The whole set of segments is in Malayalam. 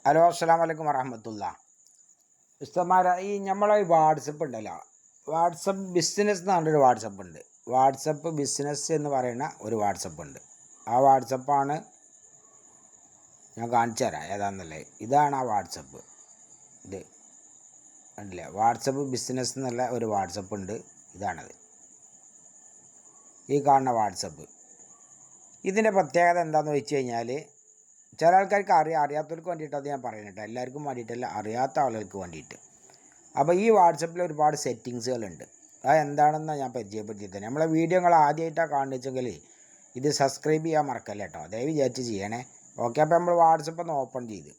ഹലോ അസ്സലാമു അലൈക്കും വറഹമത്തുള്ള. ഉസ്താദ്മാരെ, നമ്മളെ ഈ വാട്സപ്പ് ഉണ്ടല്ലോ, വാട്സപ്പ് ബിസിനസ് എന്ന് പറഞ്ഞൊരു വാട്സപ്പ് ഉണ്ട്. വാട്സപ്പ് ബിസിനസ് എന്ന് പറയുന്ന ഒരു വാട്സപ്പ് ഉണ്ട്. ആ വാട്സപ്പാണ് ഞാൻ കാണിച്ചു തരാം ഏതാണെന്നല്ലേ. ഇതാണ് ആ വാട്സപ്പ്. ഇത് കണ്ടില്ലേ, വാട്സപ്പ് ബിസിനസ് എന്നുള്ള ഒരു വാട്സപ്പ് ഉണ്ട്. ഇതാണത്, ഈ കാണുന്ന വാട്സപ്പ്. ഇതിൻ്റെ പ്രത്യേകത എന്താണെന്ന് വെച്ച് കഴിഞ്ഞാൽ, ചില ആൾക്കാർക്ക് അറിയാത്തവർക്ക് വേണ്ടിയിട്ട് അത് ഞാൻ പറയുന്നുണ്ട്, എല്ലാവർക്കും വേണ്ടിയിട്ടല്ല, അറിയാത്ത ആളുകൾക്ക് വേണ്ടിയിട്ട്. അപ്പോൾ ഈ വാട്സപ്പിൽ ഒരുപാട് സെറ്റിങ്സുകളുണ്ട്. അത് എന്താണെന്ന് ഞാൻ പരിചയപ്പെടുത്തി തന്നെ. നമ്മളെ വീഡിയോകൾ ആദ്യമായിട്ടാണ് കാണുന്നതെങ്കിൽ ഇത് സബ്സ്ക്രൈബ് ചെയ്യാൻ മറക്കല്ല കേട്ടോ, ദയവ് വിചാരിച്ച് ചെയ്യണേ. ഓക്കെ, അപ്പോൾ നമ്മൾ വാട്സപ്പ് ഒന്ന് ഓപ്പൺ ചെയ്ത്,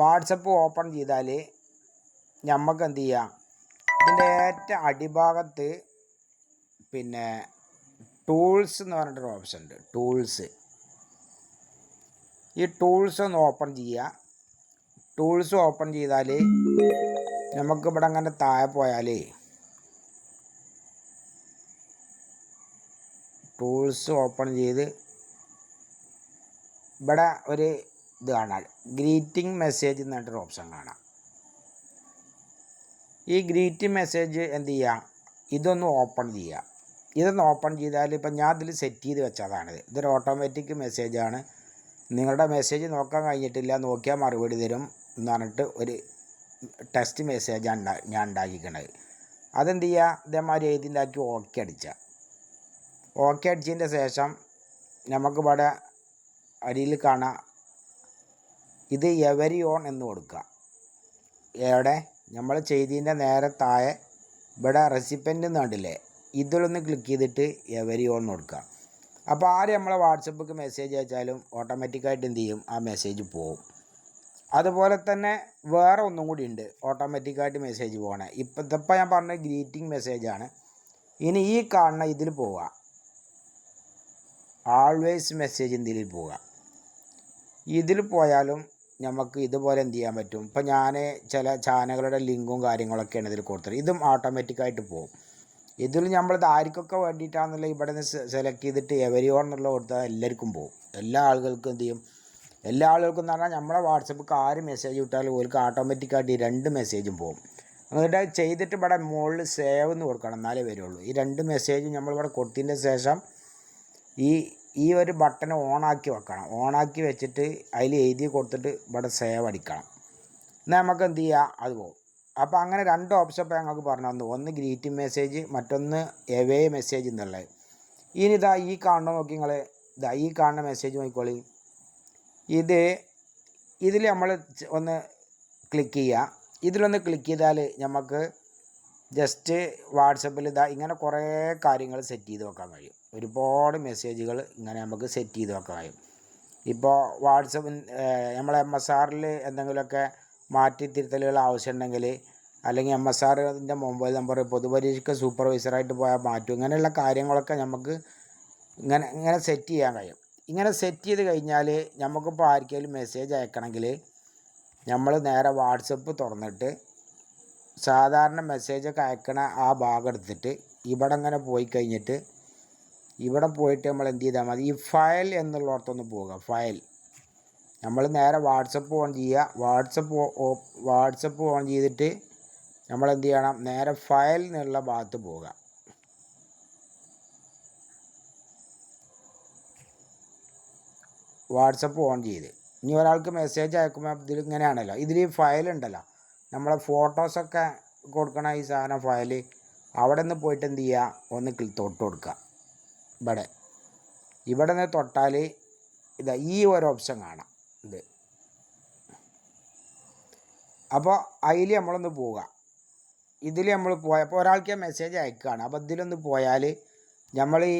വാട്സപ്പ് ഓപ്പൺ ചെയ്താൽ നമുക്ക് എന്ത് ചെയ്യാം, ഇതിൻ്റെ ഏറ്റവും അടിഭാഗത്ത് പിന്നെ ടൂൾസ് എന്ന് പറഞ്ഞിട്ടൊരു ഓപ്ഷൻ ഉണ്ട്. ടൂൾസ്, ഈ ടൂൾസ് ഒന്ന് ഓപ്പൺ ചെയ്യുക. ടൂൾസ് ഓപ്പൺ ചെയ്താൽ നമുക്കിവിടെ അങ്ങനെ താഴെ പോയാൽ ടൂൾസ് ഓപ്പൺ ചെയ്ത് ഇവിടെ ഒരു ഇത് കാണാം, ഗ്രീറ്റിംഗ് മെസ്സേജ് എന്ന് പറഞ്ഞിട്ടൊരു ഓപ്ഷൻ കാണാം. ഈ ഗ്രീറ്റിംഗ് മെസ്സേജ് എന്ത് ചെയ്യുക, ഇതൊന്ന് ഓപ്പൺ ചെയ്യുക. ഇതൊന്ന് ഓപ്പൺ ചെയ്താൽ ഇപ്പം ഞാൻ ഇതിൽ സെറ്റ് ചെയ്ത് വെച്ചതാണിത്. ഇതൊരു ഓട്ടോമാറ്റിക് മെസ്സേജാണ്. നിങ്ങളുടെ മെസ്സേജ് നോക്കാൻ കഴിഞ്ഞിട്ടില്ല, നോക്കിയാൽ മറുപടി തരും എന്ന് പറഞ്ഞിട്ട് ഒരു ടെക്സ്റ്റ് മെസ്സേജാണ് ഞാൻ ഉണ്ടാക്കിക്കണത്. അതെന്ത് ചെയ്യുക, ഇതേമാതിരി എഴുതിണ്ടാക്കി ഓക്കെ അടിക്കുക. ഓക്കെ അടിച്ചതിൻ്റെ ശേഷം നമുക്കിവിടെ അടിയിൽ കാണാം, ഇത് എവരി ഓൺ എന്ന് കൊടുക്കുക. എവിടെ, നമ്മൾ ചെയ്തതിൻ്റെ നേരെ താഴെ ഇവിടെ റെസിപ്പൻ്റ് എന്ന് കണ്ടില്ലേ, ഇതിലൊന്ന് ക്ലിക്ക് ചെയ്തിട്ട് എവരി ഓൺ കൊടുക്കുക. അപ്പോൾ ആര് നമ്മളെ വാട്സപ്പിക്ക് മെസ്സേജ് അയച്ചാലും ഓട്ടോമാറ്റിക്കായിട്ട് എന്ത് ചെയ്യും, ആ മെസ്സേജ് പോവും. അതുപോലെ തന്നെ വേറെ ഒന്നും കൂടി ഉണ്ട് ഓട്ടോമാറ്റിക്കായിട്ട് മെസ്സേജ് പോകണേ. ഇതിപ്പോൾ ഞാൻ പറഞ്ഞ ഗ്രീറ്റിംഗ് മെസ്സേജാണ്. ഇനി ഈ കാണുന്ന ഇതിൽ പോവുക, ആൾവേസ് മെസ്സേജ് ഇതിൽ പോവുക. ഇതിൽ പോയാലും നമുക്ക് ഇതുപോലെ എന്ത് ചെയ്യാൻ പറ്റും. ഇപ്പം ഞാൻ ചില ചാനലുകളുടെ ലിങ്കും കാര്യങ്ങളൊക്കെയാണ് ഇതിൽ കൊടുത്തത്. ഇതും ഓട്ടോമാറ്റിക്കായിട്ട് പോകും. ഇതിൽ നമ്മളിത് ആർക്കൊക്കെ വേണ്ടിയിട്ടാണെന്നുള്ള ഇവിടെ നിന്ന് സെലക്ട് ചെയ്തിട്ട് എവരി ഓൺ എന്നുള്ള കൊടുത്താൽ എല്ലാവർക്കും പോകും. എല്ലാ ആളുകൾക്കും എന്ത് ചെയ്യും, എല്ലാ ആളുകൾക്കും എന്ന് പറഞ്ഞാൽ നമ്മളെ വാട്സപ്പിൽ ആര് മെസ്സേജ് വിട്ടാലും ഓർക്ക് ഓട്ടോമാറ്റിക്കായിട്ട് ഈ 2 മെസ്സേജും പോകും. എന്നിട്ട് ചെയ്തിട്ട് ഇവിടെ മുകളിൽ സേവ് എന്ന് കൊടുക്കണം, എന്നാലേ വരുള്ളൂ. ഈ 2 മെസ്സേജും നമ്മളിവിടെ കൊടുത്തതിൻ്റെ ശേഷം ഈ ഒരു ബട്ടൺ ഓണാക്കി വെക്കണം. ഓണാക്കി വെച്ചിട്ട് അതിൽ എഴുതി കൊടുത്തിട്ട് ഇവിടെ സേവ് അടിക്കണം. എന്നാൽ നമുക്ക് എന്ത് ചെയ്യുക, അത് പോകും. അപ്പോൾ അങ്ങനെ 2 ഓപ്ഷൻ ഇപ്പോൾ ഞങ്ങൾക്ക് പറഞ്ഞു തന്നു. ഒന്ന് ഗ്രീറ്റിംഗ് മെസ്സേജ്, മറ്റൊന്ന് എവേ മെസ്സേജ് എന്നുള്ളത്. ഇനി ഇതാ ഈ കാണുന്ന നോക്കി നിങ്ങൾ, ഇതാ ഈ കാണുന്ന മെസ്സേജ് നോക്കിക്കോളി. ഇതിൽ നമ്മൾ ഒന്ന് ക്ലിക്ക് ചെയ്യുക. ഇതിലൊന്ന് ക്ലിക്ക് ചെയ്താൽ നമുക്ക് ജസ്റ്റ് വാട്സപ്പിൽ ഇതാ ഇങ്ങനെ കുറേ കാര്യങ്ങൾ സെറ്റ് ചെയ്ത് വെക്കാൻ കഴിയും. ഒരുപാട് മെസ്സേജുകൾ ഇങ്ങനെ നമുക്ക് സെറ്റ് ചെയ്ത് വെക്കാൻ കഴിയും. ഇപ്പോൾ വാട്സപ്പ് നമ്മളെ MSRൽ എന്തെങ്കിലുമൊക്കെ മാറ്റി തിരുത്തലുകൾ ആവശ്യമുണ്ടെങ്കിൽ, അല്ലെങ്കിൽ MSRൻ്റെ മൊബൈൽ നമ്പർ പൊതുപരീക്ഷയ്ക്ക് സൂപ്പർവൈസറായിട്ട് പോയാൽ മാറ്റും, ഇങ്ങനെയുള്ള കാര്യങ്ങളൊക്കെ നമുക്ക് ഇങ്ങനെ സെറ്റ് ചെയ്യാൻ കഴിയും. ഇങ്ങനെ സെറ്റ് ചെയ്ത് കഴിഞ്ഞാൽ നമുക്കിപ്പോൾ ആർക്കെങ്കിലും മെസ്സേജ് അയക്കണമെങ്കിൽ നമ്മൾ നേരെ വാട്സപ്പ് തുറന്നിട്ട് സാധാരണ മെസ്സേജൊക്കെ അയക്കണ ആ ഭാഗം എടുത്തിട്ട് ഇവിടെ ഇങ്ങനെ പോയി കഴിഞ്ഞിട്ട് ഇവിടെ പോയിട്ട് നമ്മൾ എന്ത് ചെയ്താൽ മതി, ഈ ഫയൽ എന്നുള്ളിടത്തൊന്ന് പോവുക. ഫയൽ നമ്മൾ നേരെ വാട്സപ്പ് ഓൺ ചെയ്യുക. വാട്സപ്പ് ഓൺ ചെയ്തിട്ട് നമ്മൾ എന്ത് ചെയ്യണം, നേരെ ഫയൽ എന്നുള്ള ഭാഗത്ത് പോവുക. വാട്സപ്പ് ഓൺ ചെയ്ത് ഇനി ഒരാൾക്ക് മെസ്സേജ് അയക്കുമ്പോൾ ഇതിൽ ഇങ്ങനെയാണല്ലോ, ഇതിൽ ഈ ഫയൽ ഉണ്ടല്ലോ, നമ്മളെ ഫോട്ടോസൊക്കെ കൊടുക്കണ ഈ സാധനം ഫയൽ, അവിടെ നിന്ന് പോയിട്ട് എന്ത് ചെയ്യുക, ഒന്ന് തൊട്ട് കൊടുക്കുക. ഇവിടെ നിന്ന് തൊട്ടാൽ ഇതാ ഈ ഒരു ഓപ്ഷൻ കാണാം. ഇത് അപ്പോൾ അതിൽ നമ്മളൊന്ന് പോവുക. ഇതിൽ നമ്മൾ പോയപ്പോൾ ഒരാൾക്ക് മെസ്സേജ് അയക്കുകയാണ്. അപ്പോൾ ഇതിലൊന്ന് പോയാൽ നമ്മൾ ഈ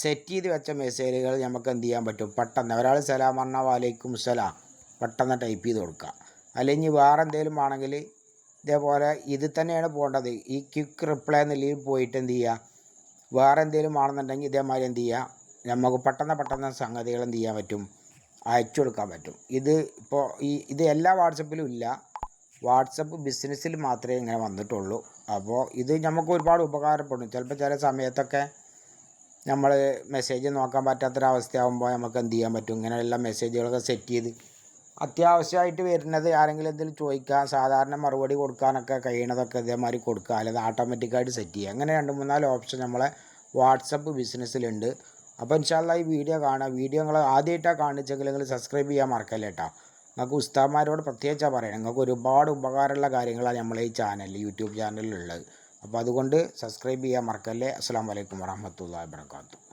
സെറ്റ് ചെയ്ത് വെച്ച മെസ്സേജുകൾ നമുക്ക് എന്ത് ചെയ്യാൻ പറ്റും, പെട്ടെന്ന് ഒരാൾ സലാം പറഞ്ഞാൽ വലൈക്കും സലാം പെട്ടെന്ന് ടൈപ്പ് ചെയ്ത് കൊടുക്കുക. അല്ലെങ്കിൽ വേറെ എന്തെങ്കിലും ആണെങ്കിൽ ഇതേപോലെ ഇത് തന്നെയാണ് പോകേണ്ടത്. ഈ ക്വിക്ക് റിപ്ലൈ എന്നുള്ളതിൽ പോയിട്ട് എന്ത് ചെയ്യുക, വേറെ എന്തെങ്കിലും ആണെന്നുണ്ടെങ്കിൽ ഇതേമാതിരി എന്ത് ചെയ്യുക, നമുക്ക് പെട്ടെന്ന് സംഗതികൾ എന്ത് ചെയ്യാൻ പറ്റും, അയച്ചു കൊടുക്കാൻ പറ്റും. ഇത് ഇപ്പോൾ ഇത് എല്ലാ വാട്സപ്പിലും ഇല്ല, വാട്സപ്പ് ബിസിനസ്സിൽ മാത്രമേ ഇങ്ങനെ വന്നിട്ടുള്ളൂ. അപ്പോൾ ഇത് നമുക്ക് ഒരുപാട് ഉപകാരപ്പെടും. ചിലപ്പോൾ ചില സമയത്തൊക്കെ നമ്മൾ മെസ്സേജ് നോക്കാൻ പറ്റാത്തൊരവസ്ഥയാകുമ്പോൾ നമുക്ക് എന്ത് ചെയ്യാൻ പറ്റും, ഇങ്ങനെയുള്ള മെസ്സേജുകളൊക്കെ സെറ്റ് ചെയ്ത് അത്യാവശ്യമായിട്ട് വരുന്നത് ആരെങ്കിലും എന്തെങ്കിലും ചോദിക്കാൻ സാധാരണ മറുപടി കൊടുക്കാനൊക്കെ കഴിയണതൊക്കെ ഇതേമാതിരി കൊടുക്കുക, അല്ലെങ്കിൽ ഓട്ടോമാറ്റിക്കായിട്ട് സെറ്റ് ചെയ്യുക. അങ്ങനെ 2-3 ഓപ്ഷൻ നമ്മളെ വാട്സപ്പ് ബിസിനസ്സിലുണ്ട്. അപ്പോൾ ഇൻഷാല്ലാ ഈ വീഡിയോ കാണാം. വീഡിയോ നിങ്ങൾ ആദ്യമായിട്ടാണ് കാണിച്ചെങ്കിൽ നിങ്ങൾ സബ്സ്ക്രൈബ് ചെയ്യാൻ മറക്കല്ലേ കേട്ടോ. നിങ്ങൾക്ക് ഉസ്താദ്മാരോട് പ്രത്യേകിച്ചാണ് പറയണം, നിങ്ങൾക്ക് ഒരുപാട് ഉപകാരമുള്ള കാര്യങ്ങളാണ് നമ്മളെ ഈ ചാനലിൽ യൂട്യൂബ് ചാനലിലുള്ളത്. അപ്പോൾ അതുകൊണ്ട് സബ്സ്ക്രൈബ് ചെയ്യാൻ മറക്കല്ലേ. അസ്സലാമു അലൈക്കും വറഹ്മത്തുള്ളാഹി വബറകാതുഹു.